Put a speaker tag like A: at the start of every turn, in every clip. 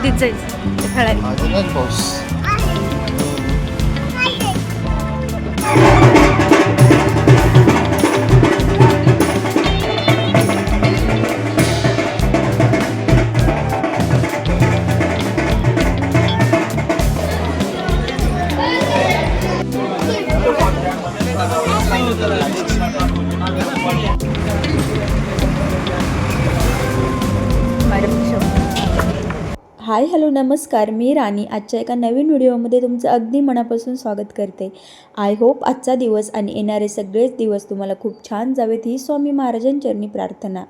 A: नदीत जायचं खेळायला.
B: अजूनच पाऊस.
C: हाय हॅलो नमस्कार, मी राणी आजच्या एका नवीन व्हिडिओमध्ये तुमचं अगदी मनापासून स्वागत करते. आय होप आजचा दिवस आणि येणारे सगळेच दिवस तुम्हाला खूप छान जावेत ही स्वामी महाराजांचरणी प्रार्थना.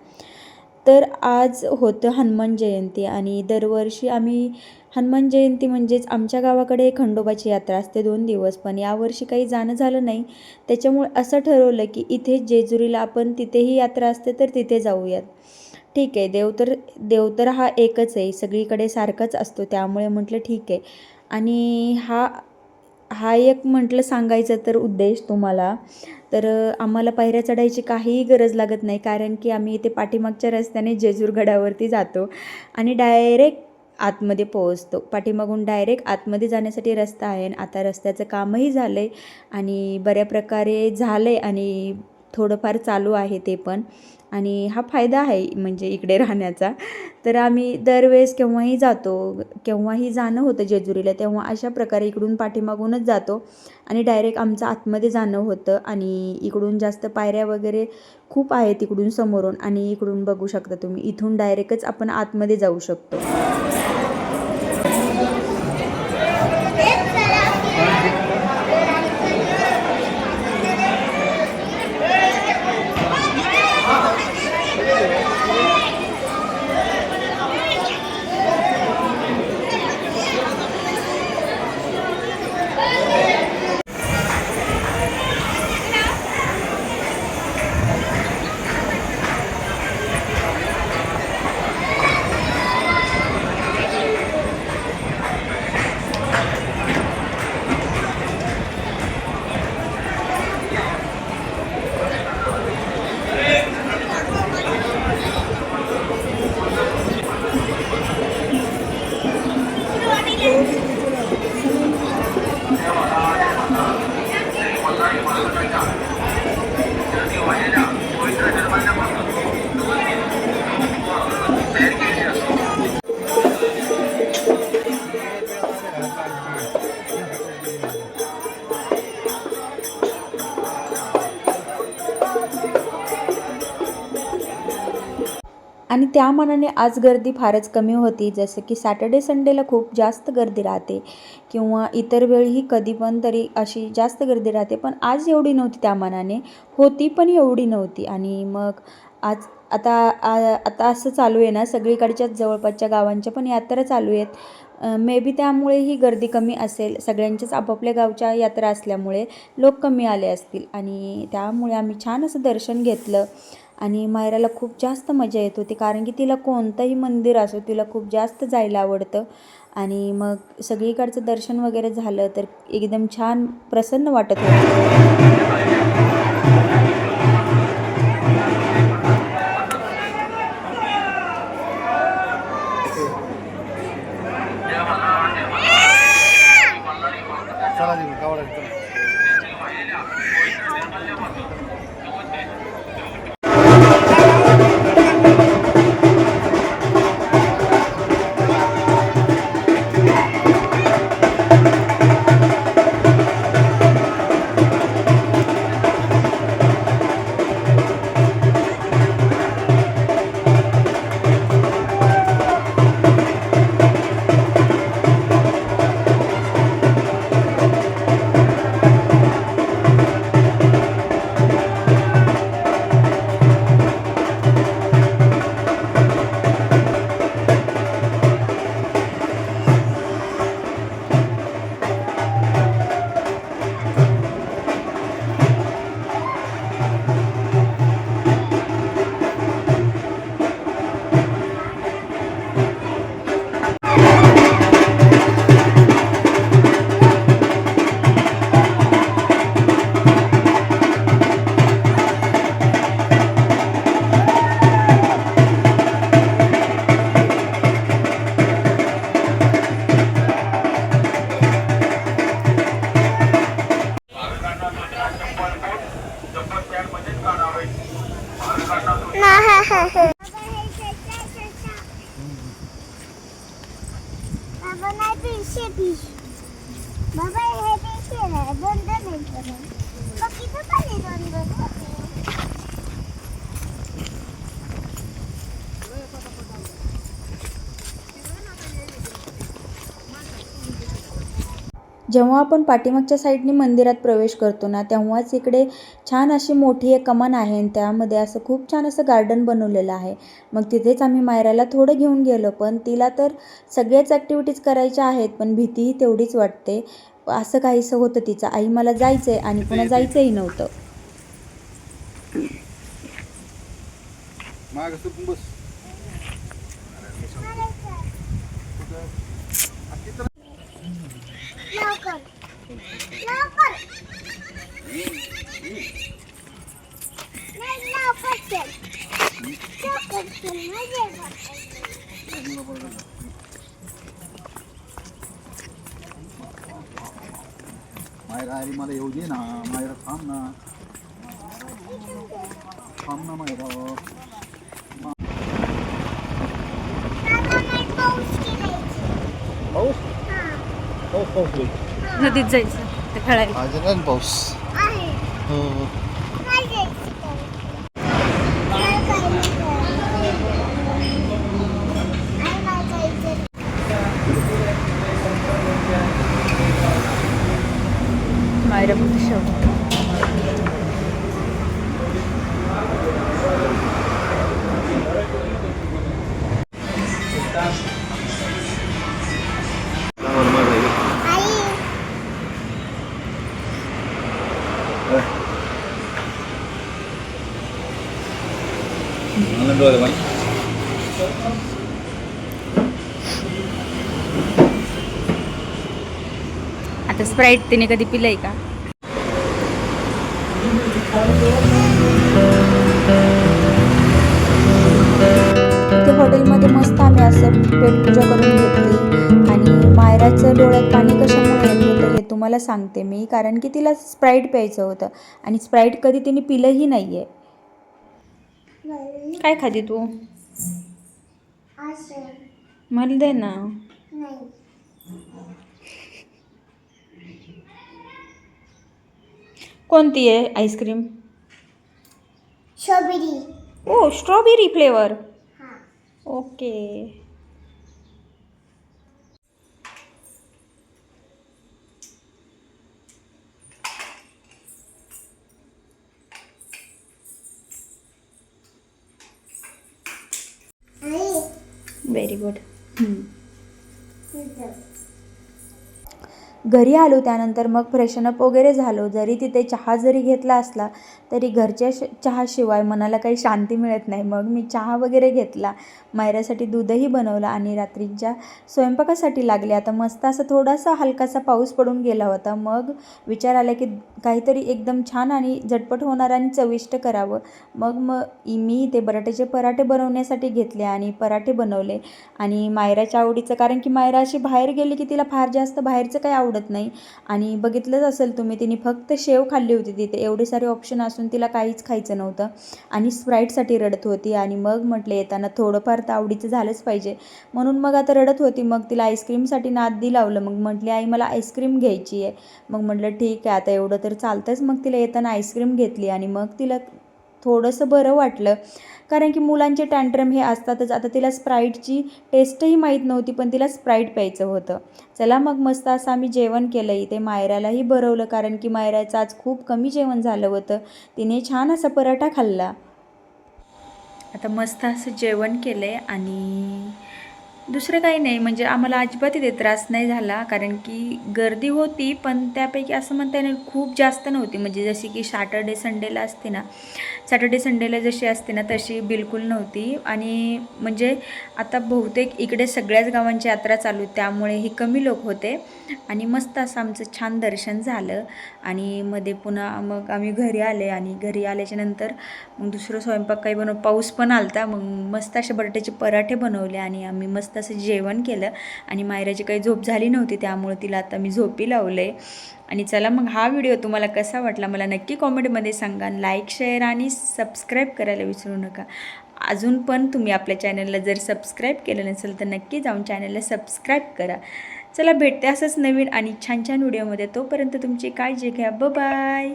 C: तर आज होतं हनुमान जयंती आणि दरवर्षी आम्ही हनुमान जयंती म्हणजेच आमच्या गावाकडे खंडोबाची यात्रा असते 2 दिवस, पण यावर्षी काही जाणं झालं नाही. त्याच्यामुळे असं ठरवलं की इथे जेजुरीला आपण तिथेही यात्रा असते तर तिथे जाऊयात. ठीक आहे, देव तर हा एकच आहे, सगळीकडे सारखाच असतो, त्यामुळे म्हटलं ठीक आहे. आणि हा एक म्हटलं सांगायचं तर उद्देश तुम्हाला, तर आम्हाला पायऱ्या चढायची काहीही गरज लागत नाही, कारण की आम्ही इथे पाठीमागच्या रस्त्याने जेजूरगडावरती जातो आणि डायरेक्ट आतमध्ये पोहोचतो. पाठीमागून डायरेक्ट आतमध्ये जाण्यासाठी रस्ता आहे आणि आता रस्त्याचं कामही झालं आहे आणि बऱ्या प्रकारे झालं आहे आणि थोडंफार चालू आहे ते पण. आणि हा फायदा आहे म्हणजे इकडे राहण्याचा. तर आम्ही दरवेळेस केव्हाही जातो, केव्हाही जाणं होतं जेजुरीला तेव्हा अशा प्रकारे इकडून पाठीमागूनच जातो आणि डायरेक्ट आमचं आतमध्ये जाणं होतं. आणि इकडून जास्त पायऱ्या वगैरे खूप आहेत इकडून समोरून आणि इकडून बघू शकता तुम्ही, इथून डायरेक्टच आपण आतमध्ये जाऊ शकतो. आणि त्या मानाने आज गर्दी फारच कमी होती, जसं की सॅटर्डे संडेला खूप जास्त गर्दी राहते किंवा इतर वेळीही कधी पण तरी अशी जास्त गर्दी राहते, पण आज एवढी नव्हती. त्या मानाने होती पण एवढी नव्हती. आणि मग आज आता असं चालू आहे ना, सगळीकडच्या जवळपासच्या गावांच्या पण यात्रा चालू आहेत. मे बी त्यामुळे ही गर्दी कमी असेल, सगळ्यांच्याच आपापल्या गावच्या यात्रा असल्यामुळे लोक कमी आले असतील आणि त्यामुळे आम्ही छान असं दर्शन घेतलं. आणि मायराला खूप जास्त मजा येत होती, कारण की तिला कोणतंही मंदिर असो तिला खूप जास्त जायला आवडतं. आणि मग सगळीकडचं दर्शन वगैरे झालं तर एकदम छान प्रसन्न वाटत होतं. जेव्हा आपण पाठीमागच्या साईडने मंदिरात प्रवेश करतो ना, तेव्हाच इकडे छान अशी मोठी एक कमान आहे आणि त्यामध्ये असं खूप छान असं गार्डन बनवलेलं आहे. मग तिथेच आम्ही मायराला थोडं घेऊन गेलो, पण तिला तर सगळ्याच ॲक्टिव्हिटीज करायच्या आहेत, पण भीतीही तेवढीच वाटते. असं काहीसं होतं तिचं, आई मला जायचं आहे आणि पुन्हा जायचंही नव्हतं.
A: मायरा अरे मला येऊ दे ना, मायरा थांब ना, थांब ना मायरा. पाऊस पाऊस पाऊस
C: नदीत जायचं ते खेळायला.
A: आज नाही पाऊस. हो
C: मायरा फक्त शेवट आता स्प्राईट तिने कधी पिलंय का? इथे हॉटेलमध्ये मस्त आम्ही असं पेटपूजा करून घेतली आणि मायराचं डोळ्यात पाणी कशामुळे येत होतं हे तुम्हाला सांगते मी, कारण की तिला स्प्राईट प्यायचं होतं आणि स्प्राईट कधी तिने पिलंही नाही आहे. काय खाते तू? मला दे ना. कोणती आहे ice cream?
B: Strawberry.
C: Oh strawberry flavour. Okay. Very good. घरी आलो त्यानंतर मग फ्रेशनअप वगैरे झालो. जरी तिथे चहा जरी घेतला असला तरी घरच्या चहाशिवाय मनाला काही शांती मिळत नाही. मग मी चहा वगैरे घेतला, मायरासाठी दूधही बनवलं आणि रात्रीच्या स्वयंपाकासाठी लागले. आता मस्त असा थोडासा हलकासा पाऊस पडून गेला होता. मग विचार आला की काहीतरी एकदम छान आणि झटपट होणार आणि चविष्ट करावं. मग मी ते बटाट्याचे पराठे बनवण्यासाठी घेतले आणि पराठे बनवले आणि मायराच्या आवडीचं, कारण की मायरा अशी बाहेर गेली की तिला फार जास्त बाहेरचं काही आवडत नाही. आणि बघितलंच असेल तुम्ही, तिने फक्त शेव खाल्ली होती. तिथे एवढे सारे ऑप्शन असून तिला काहीच खायचं नव्हतं आणि स्प्राईटसाठी रडत होती. आणि मग म्हटले येताना थोडंफार तर आवडीचं झालंच पाहिजे, म्हणून मग आता रडत होती. मग तिला आईस्क्रीमसाठी नादी लावलं. मग म्हटली आई मला आईस्क्रीम घ्यायची आहे. मग म्हटलं ठीक आहे आता एवढं तर चालतंच. मग तिला येताना आईस्क्रीम घेतली आणि मग तिला थोडंसं बरं वाटलं, कारण की मुलांचे टँट्रम हे असतातच. आता तिला स्प्राईटची टेस्टही माहीत नव्हती, पण तिला स्प्राईट प्यायचं होतं. चला मग मस्त असं आम्ही जेवण केलं. इथे मायरालाही भरवलं, कारण की मायराचं आज खूप कमी जेवण झालं होतं. तिने छान असा पराठा खाल्ला. आता मस्त असं जेवण केलं आहे आणि दुसरं काही नाही, म्हणजे आम्हाला अजिबात इथे त्रास नाही झाला, कारण की गर्दी होती पण त्यापैकी असं म्हणता येईल खूप जास्त नव्हती. म्हणजे जशी की सॅटर्डे संडेला असते ना, सॅटर्डे संडेला जशी असते ना तशी बिलकुल नव्हती. आणि म्हणजे आता बहुतेक इकडे सगळ्याच गावांची यात्रा चालू, त्यामुळेही कमी लोक होते आणि मस्त असं आमचं छान दर्शन झालं. आणि मध्ये पुन्हा मग आम्ही घरी आले आणि घरी आल्याच्या नंतर मग दुसरं स्वयंपाक काही पाऊस पण आलता. मग मस्त असे बटाट्याचे पराठे बनवले आणि आम्ही मस्त असं जेवण केलं. आणि मायराची काही झोप झाली नव्हती, त्यामुळे तिला आता मी झोपी लावले. आणि चला मग हा व्हिडिओ तुम्हाला कसा वाटला मला नक्की कॉमेंटमध्ये सांगा. लाईक शेअर आणि सबस्क्राईब करायला विसरू नका. अजून पण तुम्ही आपल्या चॅनलला जर सबस्क्राईब केलं नसेल तर नक्की जाऊन चॅनलला सबस्क्राईब करा. चला भेटते असंच नवीन आणि छान छान व्हिडिओमध्ये. तोपर्यंत तुमची काळजी घ्या. बाय.